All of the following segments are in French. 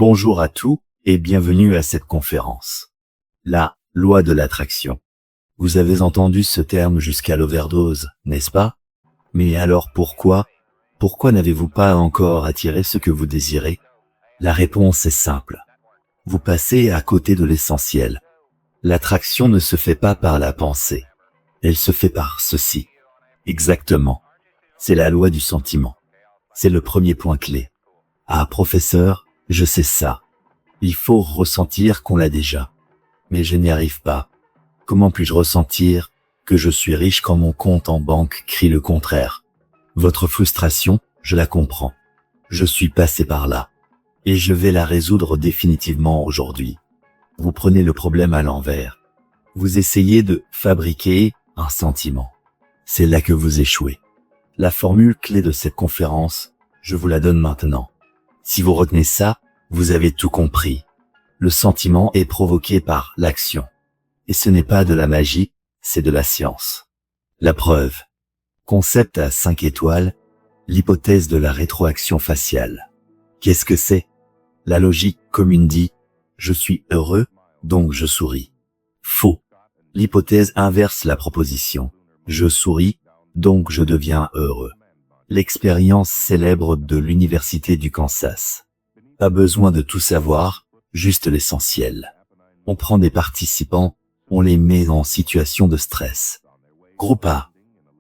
Bonjour à tous et bienvenue à cette conférence. La loi de l'attraction. Vous avez entendu ce terme jusqu'à l'overdose, n'est-ce pas? Mais alors pourquoi n'avez-vous pas encore attiré ce que vous désirez? La réponse est simple. Vous passez à côté de l'essentiel. L'attraction ne se fait pas par la pensée. Elle se fait par ceci. Exactement. C'est la loi du sentiment. C'est le premier point clé. Ah, professeur, je sais ça. Il faut ressentir qu'on l'a déjà. Mais je n'y arrive pas. Comment puis-je ressentir que je suis riche quand mon compte en banque crie le contraire? Votre frustration, je la comprends. Je suis passé par là. Et je vais la résoudre définitivement aujourd'hui. Vous prenez le problème à l'envers. Vous essayez de fabriquer un sentiment. C'est là que vous échouez. La formule clé de cette conférence, je vous la donne maintenant. Si vous retenez ça, vous avez tout compris. Le sentiment est provoqué par l'action. Et ce n'est pas de la magie, c'est de la science. La preuve. Concept à 5 étoiles, l'hypothèse de la rétroaction faciale. Qu'est-ce que c'est? La logique commune dit « Je suis heureux, donc je souris ». Faux. L'hypothèse inverse la proposition. Je souris, donc je deviens heureux. L'expérience célèbre de l'Université du Kansas. Pas besoin de tout savoir, juste l'essentiel. On prend des participants, on les met en situation de stress. Groupe A,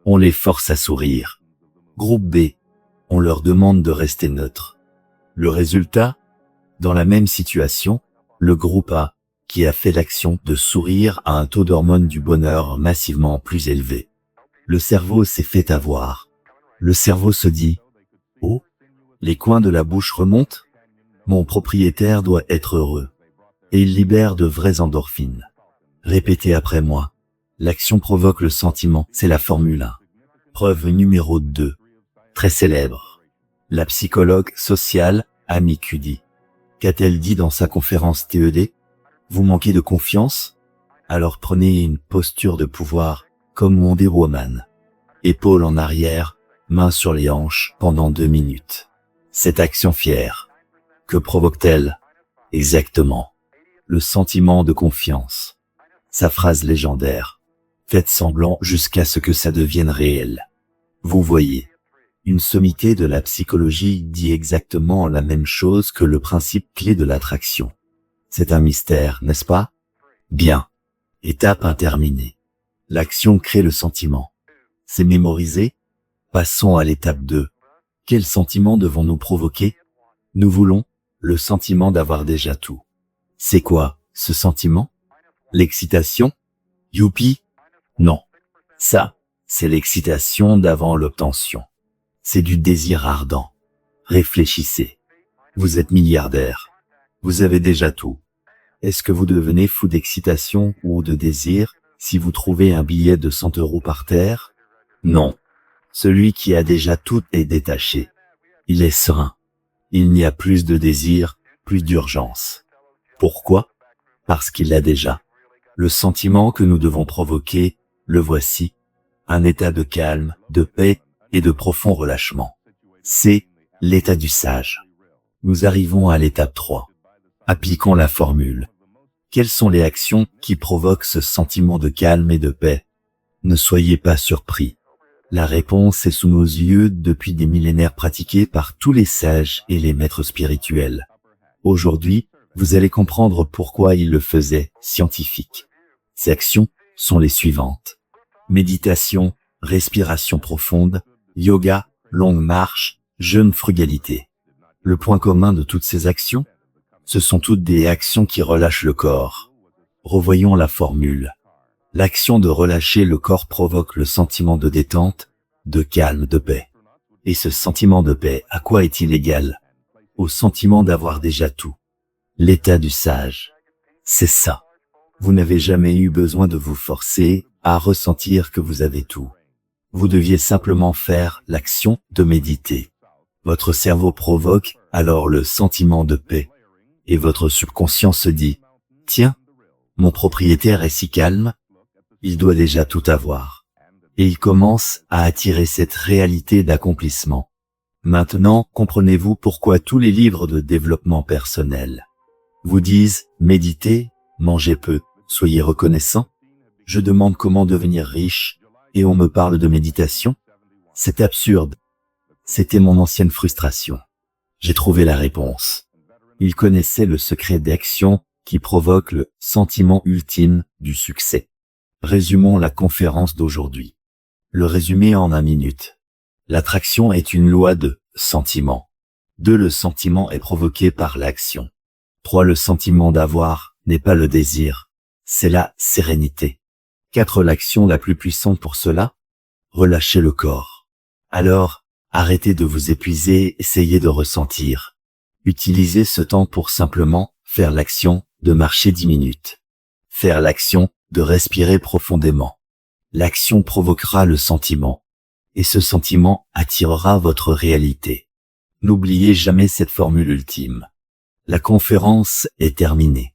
on les force à sourire. Groupe B, on leur demande de rester neutre. Le résultat? Dans la même situation, le groupe A, qui a fait l'action de sourire, a un taux d'hormones du bonheur massivement plus élevé. Le cerveau s'est fait avoir. Le cerveau se dit « Oh, les coins de la bouche remontent? Mon propriétaire doit être heureux. » Et il libère de vraies endorphines. Répétez après moi. L'action provoque le sentiment, c'est la formule 1. Preuve numéro 2. Très célèbre. La psychologue sociale, Amy Cuddy. Qu'a-t-elle dit dans sa conférence TED? Vous manquez de confiance? Alors prenez une posture de pouvoir, comme Wonder Woman. Épaules en arrière, mains sur les hanches, pendant 2 minutes. Cette action fière. Que provoque-t-elle? Exactement. Le sentiment de confiance. Sa phrase légendaire. Faites semblant jusqu'à ce que ça devienne réel. Vous voyez. Une sommité de la psychologie dit exactement la même chose que le principe clé de l'attraction. C'est un mystère, n'est-ce pas? Bien. Étape interminée. L'action crée le sentiment. C'est mémorisé? Passons à l'étape 2. Quel sentiment devons-nous provoquer? Nous voulons le sentiment d'avoir déjà tout. C'est quoi, ce sentiment? L'excitation? Youpi? Non. Ça, c'est l'excitation d'avant l'obtention. C'est du désir ardent. Réfléchissez. Vous êtes milliardaire. Vous avez déjà tout. Est-ce que vous devenez fou d'excitation ou de désir si vous trouvez un billet de 100 € par terre? Non. Celui qui a déjà tout est détaché. Il est serein. Il n'y a plus de désir, plus d'urgence. Pourquoi? Parce qu'il l'a déjà. Le sentiment que nous devons provoquer, le voici. Un état de calme, de paix et de profond relâchement. C'est l'état du sage. Nous arrivons à l'étape 3. Appliquons la formule. Quelles sont les actions qui provoquent ce sentiment de calme et de paix? Ne soyez pas surpris. La réponse est sous nos yeux depuis des millénaires pratiquée par tous les sages et les maîtres spirituels. Aujourd'hui, vous allez comprendre pourquoi ils le faisaient, scientifiques. Ces actions sont les suivantes. Méditation, respiration profonde, yoga, longue marche, jeûne, frugalité. Le point commun de toutes ces actions? Ce sont toutes des actions qui relâchent le corps. Revoyons la formule. L'action de relâcher le corps provoque le sentiment de détente, de calme, de paix. Et ce sentiment de paix, à quoi est-il égal? Au sentiment d'avoir déjà tout. L'état du sage. C'est ça. Vous n'avez jamais eu besoin de vous forcer à ressentir que vous avez tout. Vous deviez simplement faire l'action de méditer. Votre cerveau provoque alors le sentiment de paix. Et votre subconscient se dit, tiens, mon propriétaire est si calme, il doit déjà tout avoir. Et il commence à attirer cette réalité d'accomplissement. Maintenant, comprenez-vous pourquoi tous les livres de développement personnel vous disent « méditez, mangez peu, soyez reconnaissant ». Je demande comment devenir riche, et on me parle de méditation. C'est absurde. C'était mon ancienne frustration. J'ai trouvé la réponse. Il connaissait le secret d'action qui provoque le sentiment ultime du succès. Résumons la conférence d'aujourd'hui. Le résumé en 1 minute. L'attraction est une loi de sentiment. 2. Le sentiment est provoqué par l'action. 3. Le sentiment d'avoir n'est pas le désir, c'est la sérénité. 4. L'action la plus puissante pour cela, relâchez le corps. Alors, arrêtez de vous épuiser, essayez de ressentir. Utilisez ce temps pour simplement faire l'action de marcher 10 minutes. Faire l'action de respirer profondément. L'action provoquera le sentiment, et ce sentiment attirera votre réalité. N'oubliez jamais cette formule ultime. La conférence est terminée.